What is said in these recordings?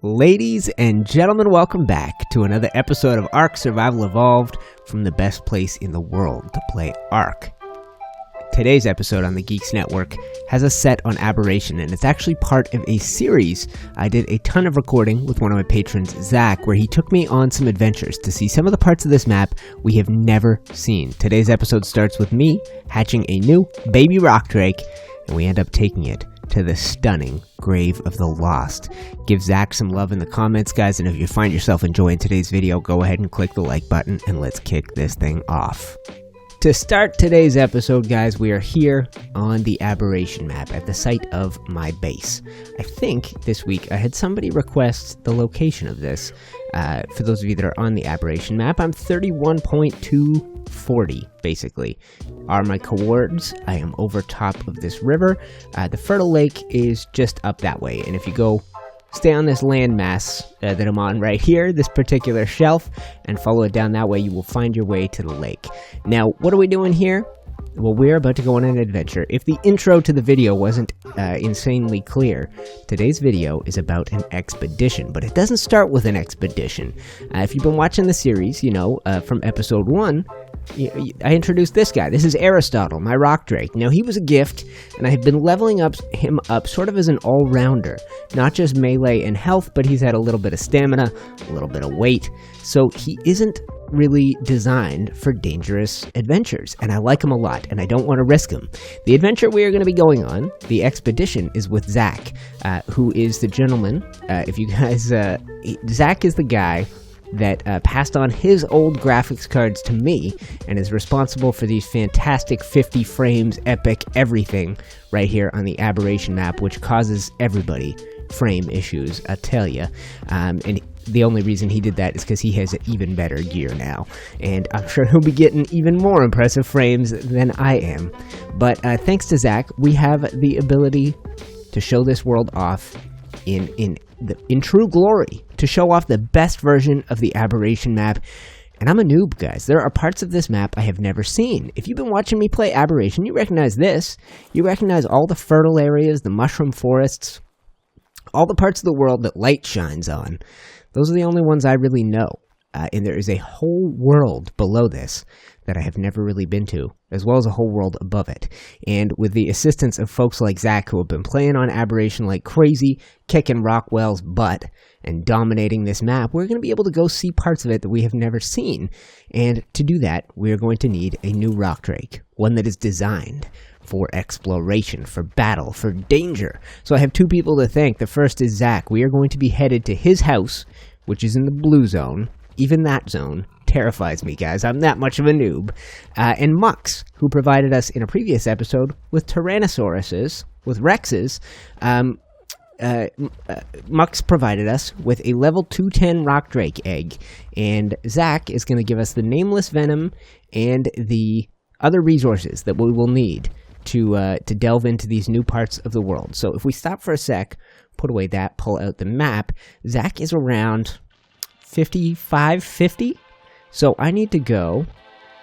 Ladies and gentlemen, welcome back to another episode of Ark Survival Evolved from the best place in the world to play Ark. Today's episode on the Geeks Network has a set on Aberration, and it's actually part of a series. I did a ton of recording with one of my patrons, Zach, where he took me on some adventures to see some of the parts of this map we have never seen. Today's episode starts with me hatching a new baby rock drake, and we end up taking it to the stunning Grave of the Lost. Give Zach some love in the comments, guys, and if you find yourself enjoying today's video, go ahead and click the like button, and let's kick this thing off. To start today's episode, guys, we are here on the Aberration map at the site of my base. I think this week I had somebody request the location of this. For those of you that are on the Aberration map, I'm 31.240, basically, are my coords. I am over top of this river. The fertile lake is just up that way, and if you go stay on this landmass that I'm on right here, this particular shelf, and follow it down that way, you will find your way to the lake. Now, what are we doing here? Well, we're about to go on an adventure. If the intro to the video wasn't insanely clear, today's video is about an expedition, but it doesn't start with an expedition. If you've been watching the series, you know, from episode 1, I introduced this guy. This is Aristotle, my rock drake. Now, he was a gift, and I have been leveling him up sort of as an all-rounder. Not just melee and health, but he's had a little bit of stamina, a little bit of weight, so he isn't really designed for dangerous adventures, and I like him a lot, and I don't want to risk him. The adventure we are going to be going on, the expedition, is with Zach, who is the gentleman. If you guys, Zach is the guy that passed on his old graphics cards to me and is responsible for these fantastic 50 frames epic everything right here on the Aberration map, which causes everybody frame issues, I tell you. And the only reason he did that is because he has even better gear now, and I'm sure he'll be getting even more impressive frames than I am. But thanks to Zach, we have the ability to show this world off in true glory, to show off the best version of the Aberration map. And I'm a noob, guys. There are parts of this map I have never seen. If you've been watching me play Aberration, you recognize this. You recognize all the fertile areas, the mushroom forests, all the parts of the world that light shines on. Those are the only ones I really know. And there is a whole world below this that I have never really been to, as well as a whole world above it. And with the assistance of folks like Zach, who have been playing on Aberration like crazy, kicking Rockwell's butt, and dominating this map, we're going to be able to go see parts of it that we have never seen. And to do that, we are going to need a new rock drake, one that is designed for exploration, for battle, for danger. So I have two people to thank. The first is Zach. We are going to be headed to his house, which is in the blue zone. Even that zone terrifies me, guys. I'm that much of a noob. And Mux, who provided us in a previous episode with Tyrannosauruses, with Rexes. Mux provided us with a level 210 rock drake egg. And Zach is going to give us the nameless venom and the other resources that we will need to delve into these new parts of the world. So if we stop for a sec, put away that, pull out the map, Zach is around 55-50, so I need to go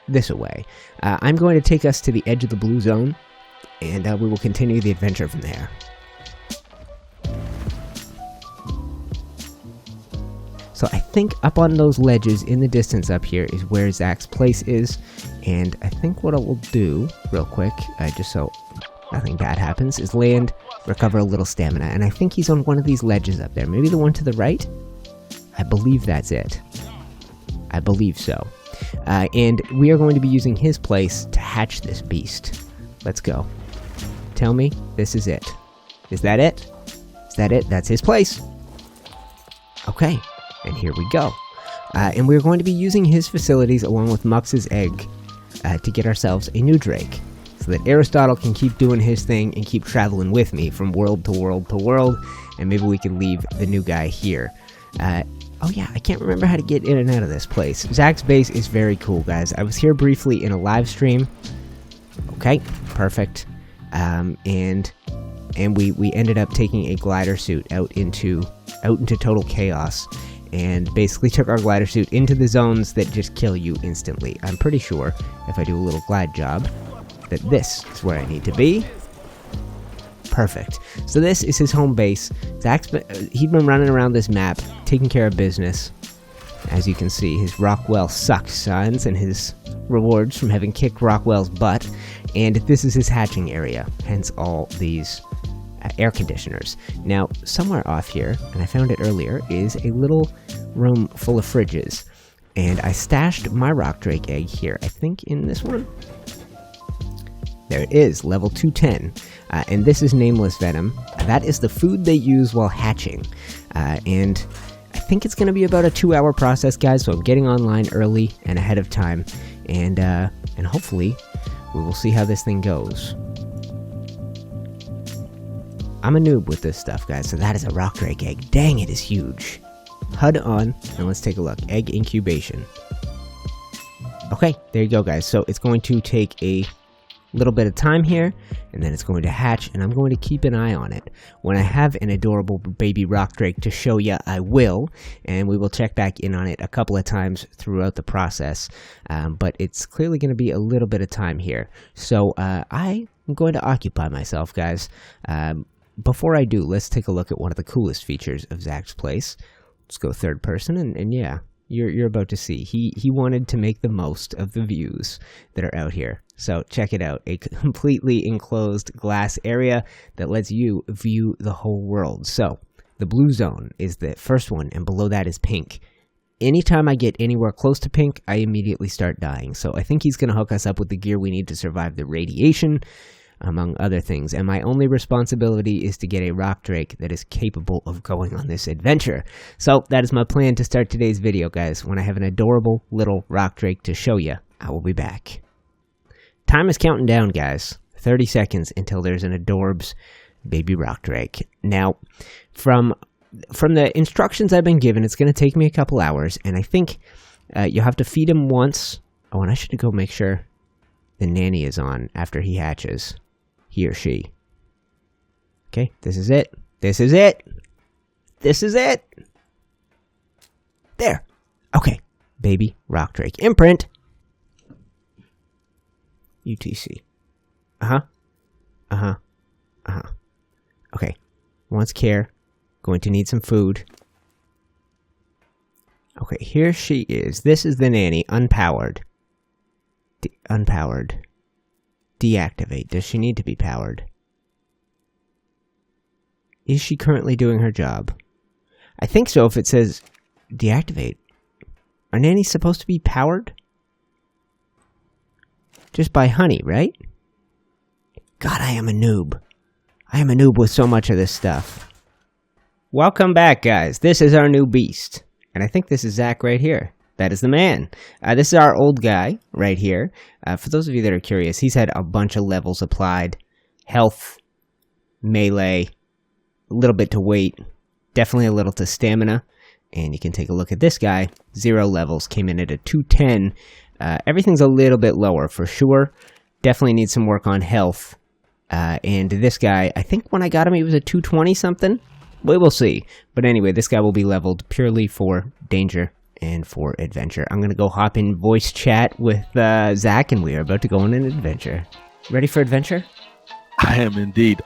this way. I'm going to take us to the edge of the blue zone, and we will continue the adventure from there. So I think up on those ledges in the distance up here is where Zach's place is, and I think what I will do, real quick, just so nothing bad happens, is land, recover a little stamina, and I think he's on one of these ledges up there. Maybe the one to the right? I believe that's it. I believe so. And we are going to be using his place to hatch this beast. Let's go. Tell me this is it. Is that it? Is that it? That's his place. Okay. And here we go. And we're going to be using his facilities along with Mux's egg to get ourselves a new drake, so that Aristotle can keep doing his thing and keep traveling with me from world to world to world, and maybe we can leave the new guy here. Oh yeah, I can't remember how to get in and out of this place. Zach's base is very cool, guys. I was here briefly in a live stream. Okay, perfect. And we ended up taking a glider suit out into total chaos, and basically took our glider suit into the zones that just kill you instantly. I'm pretty sure, if I do a little glide job, that this is where I need to be. Perfect. So this is his home base. He'd been running around this map, taking care of business. As you can see, his Rockwell sucks signs and his rewards from having kicked Rockwell's butt. And this is his hatching area, hence all these air conditioners. Now, somewhere off here, and I found it earlier, is a little room full of fridges. And I stashed my rock drake egg here, I think in this one. There it is, level 210. And this is nameless venom. That is the food they use while hatching. And I think it's going to be about a 2-hour process, guys, so I'm getting online early and ahead of time. And hopefully, we will see how this thing goes. I'm a noob with this stuff, guys, so that is a rock drake egg. Dang, it is huge. HUD on, and let's take a look. Egg incubation. Okay, there you go, guys. So it's going to take a little bit of time here, and then it's going to hatch, and I'm going to keep an eye on it. When I have an adorable baby rock drake to show ya, I will, and we will check back in on it a couple of times throughout the process, but it's clearly going to be a little bit of time here. So I'm going to occupy myself, guys. Before I do, let's take a look at one of the coolest features of Zach's place. Let's go third person, and yeah, you're about to see. He wanted to make the most of the views that are out here. So check it out, a completely enclosed glass area that lets you view the whole world. So the blue zone is the first one, and below that is pink. Anytime I get anywhere close to pink, I immediately start dying. So I think he's going to hook us up with the gear we need to survive the radiation, among other things, and my only responsibility is to get a rock drake that is capable of going on this adventure. So that is my plan to start today's video, guys. When I have an adorable little rock drake to show you, I will be back. Time is counting down, guys. 30 seconds until there's an adorbs baby rock drake. Now, from the instructions I've been given, it's going to take me a couple hours, and I think you'll have to feed him once. Oh, and I should go make sure the nanny is on after he hatches. He or she. Okay, this is it. This is it. This is it. There. Okay. Baby rock drake. Imprint. UTC. Okay. Wants care. Going to need some food. Okay, here she is. This is the nanny. Unpowered. Unpowered. Deactivate. Does she need to be powered? Is she currently doing her job? I think so if it says deactivate. Are nannies supposed to be powered? Just by honey, right? God, I am a noob. I am a noob with so much of this stuff. Welcome back, guys. This is our new beast. And I think this is Zach right here. That is the man. This is our old guy right here. For those of you that are curious, he's had a bunch of levels applied. Health, melee, a little bit to weight, definitely a little to stamina. And you can take a look at this guy. 0 levels, came in at a 210. Everything's a little bit lower for sure. Definitely needs some work on health. And this guy, I think when I got him, he was a 220 something. We will see. But anyway, this guy will be leveled purely for danger and for adventure. I'm going to go hop in voice chat with Zach, and we are about to go on an adventure. Ready for adventure? I am indeed.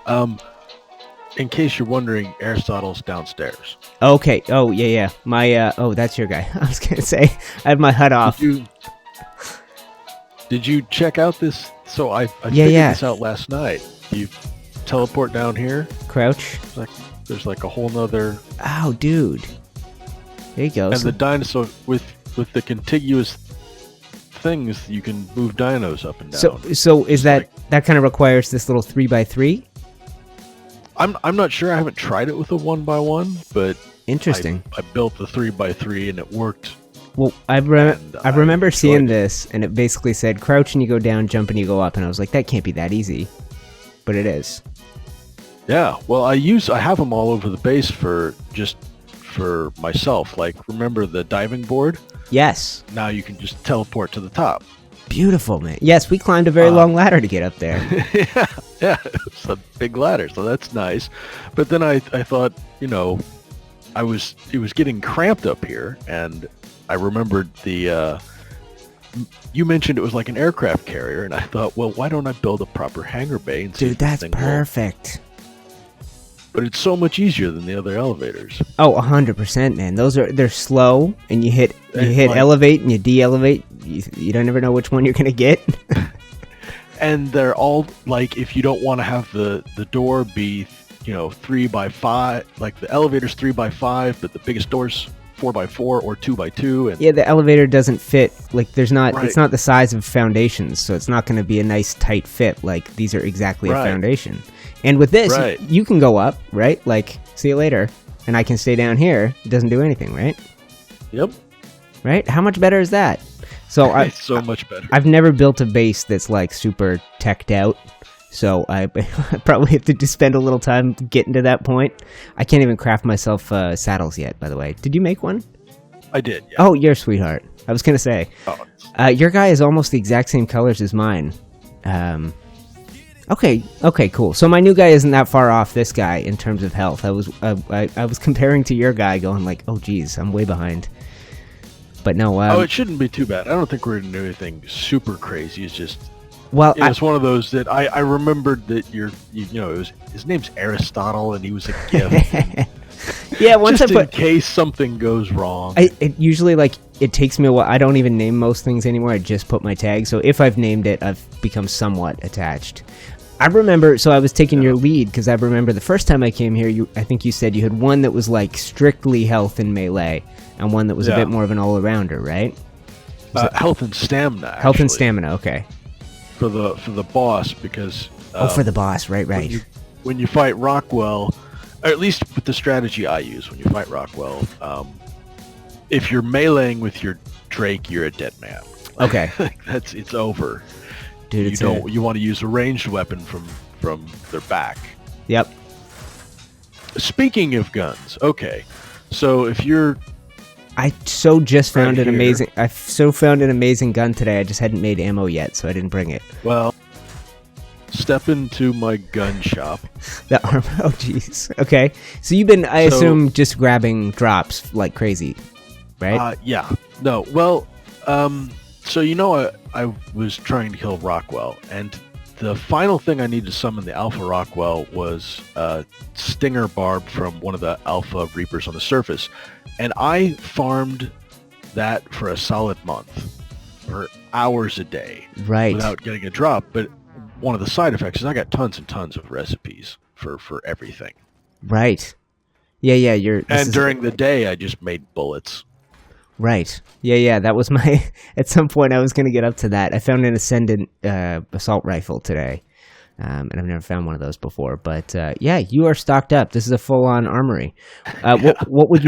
In case you're wondering, Aristotle's downstairs. Okay. Oh, yeah. My, oh, that's your guy. I was going to say, I have my HUD off. Did you check out this? So I figured this out last night. You teleport down here. Crouch. There's like a whole nother... Oh, dude. There you go. And the dinosaur, with the contiguous things, you can move dinos up and down. So is that kind of requires this little 3x3? I'm not sure. I haven't tried it with a 1x1, but interesting. I built the 3x3 and it worked. Well, I remember seeing this, and it basically said crouch and you go down, jump and you go up, and I was like, that can't be that easy, but it is. Yeah. Well, I have them all over the base for myself. Like, remember the diving board? Yes. Now you can just teleport to the top. Beautiful, man. Yes, we climbed a very long ladder to get up there. yeah, it's a big ladder, so that's nice. But then I thought, it was getting cramped up here, and I remembered you mentioned it was like an aircraft carrier, and I thought, well, why don't I build a proper hangar bay? And dude, that's perfect. but it's so much easier than the other elevators. Oh, 100%, man. They're slow, and you hit elevate and you de-elevate. You don't ever know which one you're gonna get. And they're all like, if you don't want to have the door be 3x5, like the elevator's 3x5, but the biggest door's 4x4 or 2x2. And yeah, the elevator doesn't fit. Like, there's not. Right. It's not the size of foundations, so it's not going to be a nice tight fit. Like, these are exactly a foundation. And with this, you can go up, right? Like, see you later, and I can stay down here. It doesn't do anything, right? Yep. Right? How much better is that? So it's so much better. I've never built a base that's like super teched out, so I probably have to just spend a little time getting to that point. I can't even craft myself saddles yet, by the way. Did you make one? I did. Yeah. Oh, you're a sweetheart. I was gonna say, your guy is almost the exact same colors as mine. Okay, cool. So my new guy isn't that far off this guy in terms of health. I was comparing to your guy, going like, oh geez, I'm way behind. But no. It shouldn't be too bad. I don't think we're gonna do anything super crazy. It's just, it's one of those that I remembered that his name's Aristotle, and he was a gift. Yeah, once just in case something goes wrong. It usually, like, it takes me a while. I don't even name most things anymore. I just put my tag. So if I've named it, I've become somewhat attached. I remember, so I was taking your lead, because I remember the first time I came here, I think you said you had one that was like strictly health and melee, and one that was a bit more of an all-arounder, right? Health and stamina, actually. Health and stamina, okay. For the boss, because... for the boss, right. When you fight Rockwell, or at least with the strategy I use, when you fight Rockwell, if you're meleeing with your Drake, you're a dead man. Okay. It's over. Dude, you want to use a ranged weapon from their back. Yep. Speaking of guns, okay. So if you're... I found an amazing gun today. I just hadn't made ammo yet, so I didn't bring it. Well, step into my gun shop. The armor. Oh, jeez. Okay. So you've been, I assume, just grabbing drops like crazy, right? Yeah. No. Well, so I was trying to kill Rockwell, and the final thing I needed to summon the Alpha Rockwell was a Stinger Barb from one of the Alpha Reapers on the surface. And I farmed that for a solid month, for hours a day, without getting a drop. But one of the side effects is I got tons and tons of recipes for everything. Right. Yeah. During the day, I just made bullets. Right. Yeah. That was my... At some point, I was going to get up to that. I found an Ascendant assault rifle today, and I've never found one of those before. But you are stocked up. This is a full-on armory. What would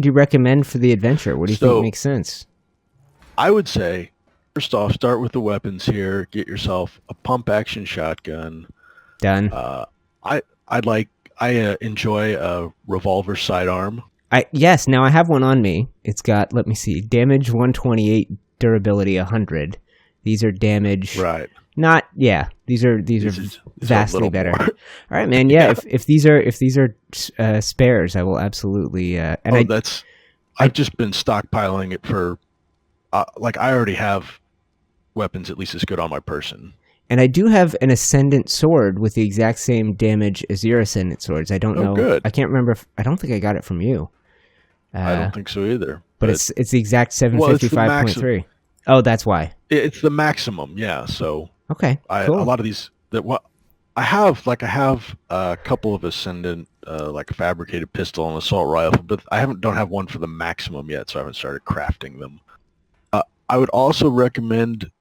you recommend for the adventure? What do you think makes sense? I would say, first off, start with the weapons here. Get yourself a pump-action shotgun. Done. I enjoy a revolver sidearm. Yes, now I have one on me. It's got, let me see, damage 128, durability 100. These are damage. Right. These are vastly better. All right, man. Yeah, if these are spares, I will absolutely. I've just been stockpiling it for, I already have weapons at least as good on my person. And I do have an Ascendant sword with the exact same damage as your Ascendant swords. I don't know. Good. I can't remember. I don't think I got it from you. I don't think so either. But it's the exact 755.3. Oh, that's why. It's the maximum, yeah. So okay, cool. A lot of these I have a couple of Ascendant, like a fabricated pistol and assault rifle, but I don't have one for the maximum yet, so I haven't started crafting them. I would also recommend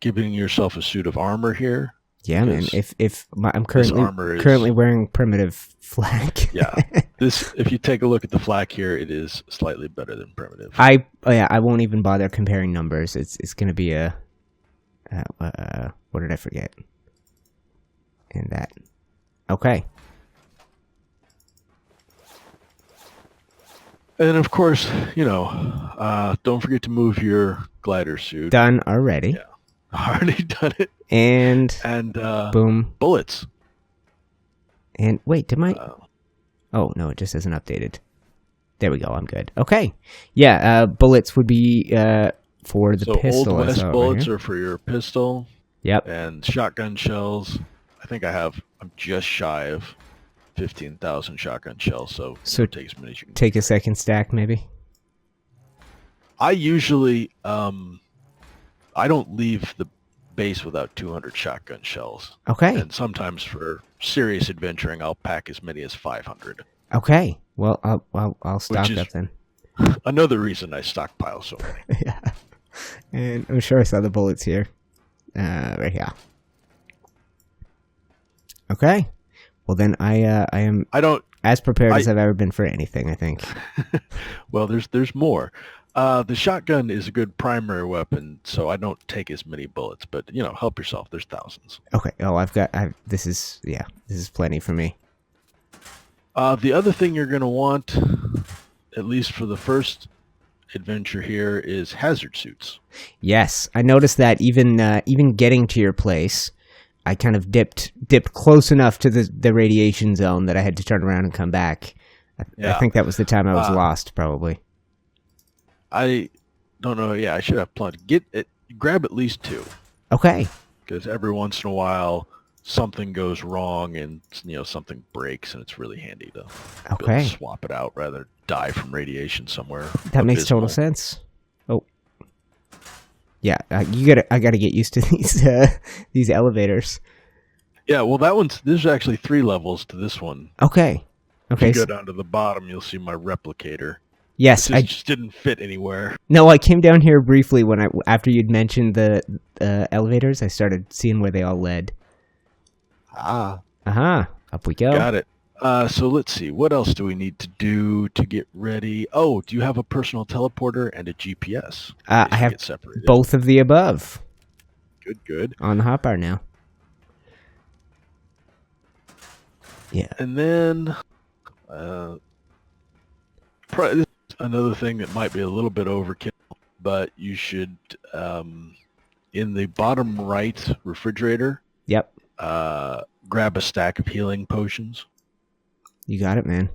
giving yourself a suit of armor here. Yeah, man. I'm currently wearing primitive flak. Yeah. If you take a look at the flak here, it is slightly better than primitive. I won't even bother comparing numbers. It's going to be a what did I forget? And that. Okay. And of course, don't forget to move your glider suit. Done already. Yeah. Already done it. And boom. Bullets. And wait, did my... Oh, no, it just isn't updated. There we go, I'm good. Okay. Yeah, bullets would be for the pistol. Old West bullets are for your pistol. Yep. And shotgun shells, I'm just shy of 15,000 shotgun shells, so take as many as you can. Take a second stack, maybe? I usually, I don't leave the base without 200 shotgun shells. Okay. And sometimes for serious adventuring, I'll pack as many as 500. Okay. Well, I'll stock up then. Another reason I stockpile so many. Yeah. And I'm sure I saw the bullets here. Right here. Okay. Well, then I am as prepared as I've ever been for anything, I think. Well, there's more. The shotgun is a good primary weapon, so I don't take as many bullets, but help yourself. There's thousands. Okay. Oh, this is plenty for me. The other thing you're going to want, at least for the first adventure here, is hazard suits. Yes, I noticed that even getting to your place, I kind of dipped close enough to the radiation zone that I had to turn around and come back. I think that was the time I was lost, probably. I don't know. Yeah, I should have plenty. Grab at least 2. Okay. Because every once in a while, something goes wrong and something breaks, and it's really handy to be able to swap it out rather than die from radiation somewhere. That makes total sense. Oh, yeah. I gotta get used to these elevators. Yeah. Well, there's actually 3 levels to this one. Okay. Okay. If you go down to the bottom, you'll see my replicator. Yes, I just didn't fit anywhere. No, I came down here briefly after you'd mentioned the elevators. I started seeing where they all led. Aha! Up we go. Got it. So let's see. What else do we need to do to get ready? Oh, do you have a personal teleporter and a GPS? I have both of the above. Good. On the hotbar now. Yeah. And then, another thing that might be a little bit overkill, but you should, in the bottom right refrigerator. Yep. Grab a stack of healing potions. You got it, man.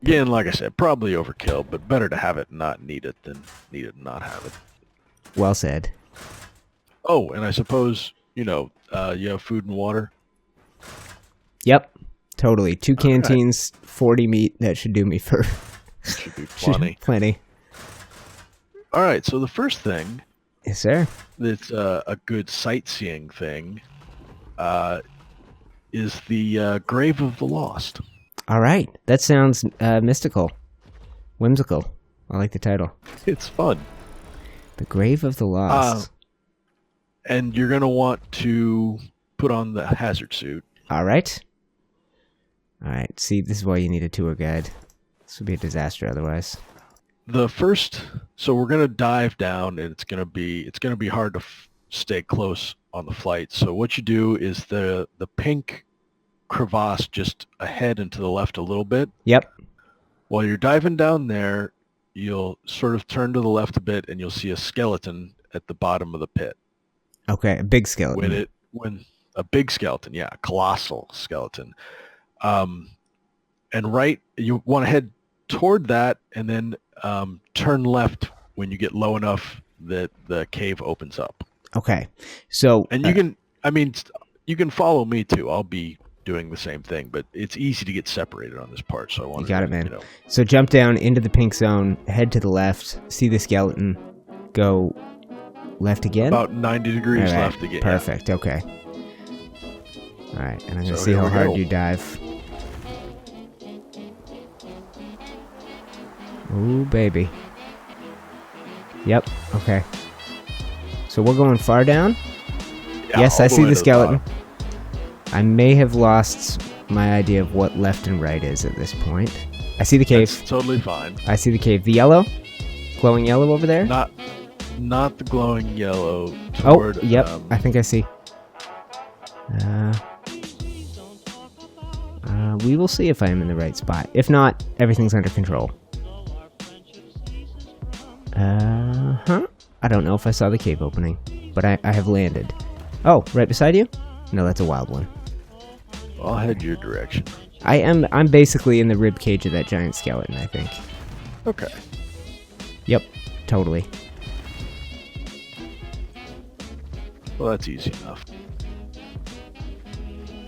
Again, like I said, probably overkill, but better to have it and not need it than need it and not have it. Well said. Oh, and I suppose, you have food and water? Yep, totally. 2 canteens, 40 meat. That should do me for... Should be plenty. Plenty. All right, so the first thing... Yes, sir. That's a good sightseeing thing is the Grave of the Lost. All right. That sounds mystical. Whimsical. I like the title. It's fun. The Grave of the Lost. And you're going to want to put on the hazard suit. All right. All right. See, this is why you need a tour guide. This would be a disaster otherwise. So we're going to dive down, and it's going to be hard to stay close on the flight. So what you do is the pink crevasse just ahead and to the left a little bit. Yep. While you're diving down there, you'll sort of turn to the left a bit, and you'll see a skeleton at the bottom of the pit. Okay, a big skeleton. When a big skeleton, yeah, a colossal skeleton. And you want to head toward that, and then turn left when you get low enough that the cave opens up. Okay, so and you can follow me too. I'll be doing the same thing, but it's easy to get separated on this part. So I want you got it, man. So jump down into the pink zone, head to the left, see the skeleton, go left again. About 90 degrees left again. Perfect. Yeah. Okay. All right, and I'm gonna see how hard you dive. Ooh, baby. Yep, okay. So we're going far down? Yeah, yes, I see the skeleton. I may have lost my idea of what left and right is at this point. I see the cave. That's totally fine. I see the cave. The yellow? Glowing yellow over there? Not the glowing yellow. Toward, yep, I think I see. We will see if I am in the right spot. If not, everything's under control. I don't know if I saw the cave opening, but I have landed. Oh, right beside you? No, that's a wild one. I'll head your direction. I'm basically in the rib cage of that giant skeleton, I think. Okay. Yep, totally. Well, that's easy enough.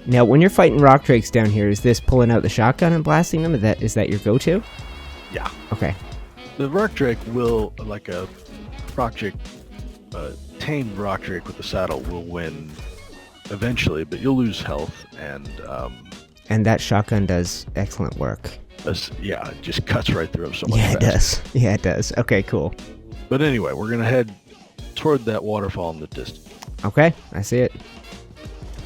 Now, when you're fighting rock drakes down here, is this pulling out the shotgun and blasting them? Is that your go-to? Yeah. Okay. The rock drake will, like a rock drake, tamed rock drake with the saddle will win eventually, but you'll lose health, and that shotgun does excellent work. Yeah, it just cuts right through them so much faster. does. Yeah, it does. Okay, cool. But anyway, we're going to head toward that waterfall in the distance. Okay, I see it.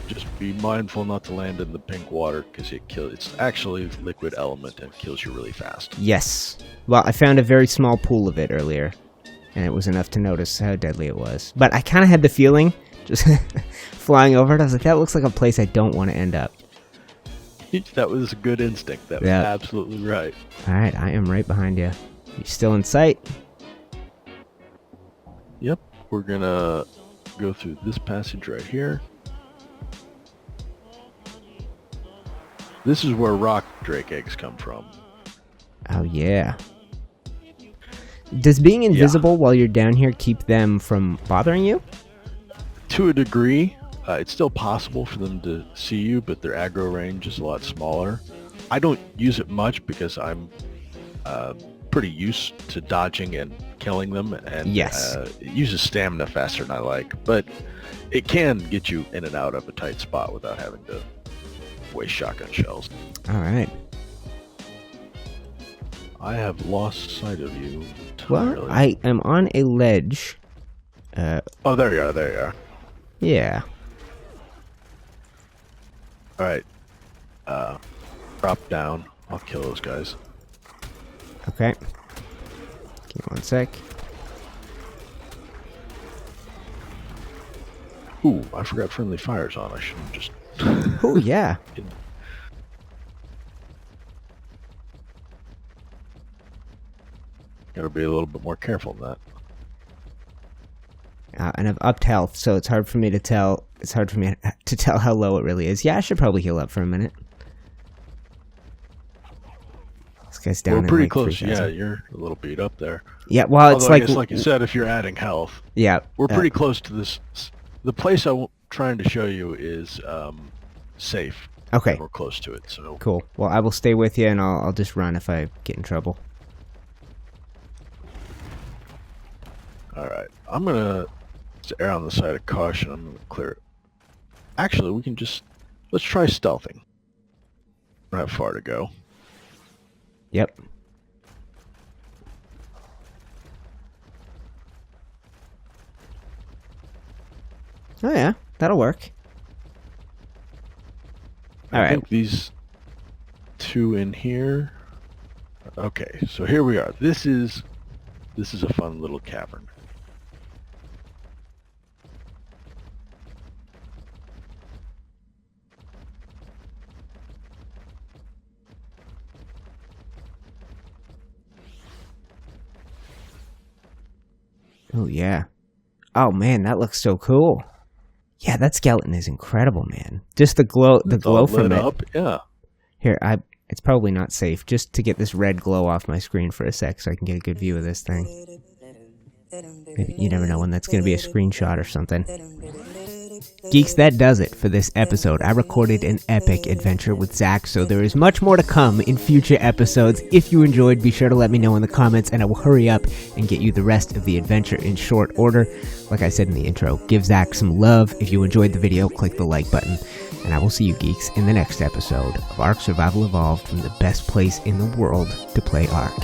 Just be mindful not to land in the pink water because it's actually liquid element and kills you really fast. Yes. Well, I found a very small pool of it earlier, and it was enough to notice how deadly it was. But I kind of had the feeling, just flying over it, I was like, that looks like a place I don't want to end up. That was a good instinct. That was absolutely right. All right, I am right behind you. You still in sight? Yep. We're going to go through this passage right here. This is where rock drake eggs come from. Oh, yeah. Does being invisible while you're down here keep them from bothering you? To a degree. It's still possible for them to see you, but their aggro range is a lot smaller. I don't use it much because I'm pretty used to dodging and killing them, and it uses stamina faster than I like. But it can get you in and out of a tight spot without having to waste shotgun shells. All right. I have lost sight of you entirely. Well, I am on a ledge. Oh, there you are. There you are. Yeah. All right. Drop down. I'll kill those guys. Okay. Give me 1 sec. Ooh, I forgot friendly fire's on. I should have just... Oh, yeah. Gotta be a little bit more careful than that. And I've upped health, so it's hard for me to tell. It's hard for me to tell how low it really is. Yeah, I should probably heal up for a minute. This guy's down. We're pretty like close. Yeah, you're a little beat up there. Yeah, well, although it's I guess, like you said, if you're adding health. Yeah. We're pretty close to this. The place I'm trying to show you is safe. Okay. We're close to it, so. Cool. Well, I will stay with you, and I'll just run if I get in trouble. All right. I'm going to err on the side of caution. I'm going to clear it. Actually, we can just... Let's try stealthing. We don't have far to go. Yep. Oh, yeah. That'll work. I think these two in here... Okay, so here we are. This is a fun little cavern. Oh, yeah. Oh, man, that looks so cool. Yeah, that skeleton is incredible, man. Just the glow from it. Up. Yeah. Here, it's probably not safe, just to get this red glow off my screen for a sec so I can get a good view of this thing. Maybe, you never know when that's going to be a screenshot or something. Geeks, that does it for this episode. I recorded an epic adventure with Zach, so there is much more to come in future episodes. If you enjoyed, be sure to let me know in the comments, and I will hurry up and get you the rest of the adventure in short order. Like I said in the intro, give Zach some love. If you enjoyed the video, click the like button. And I will see you geeks in the next episode of Ark Survival Evolved from the best place in the world to play Ark.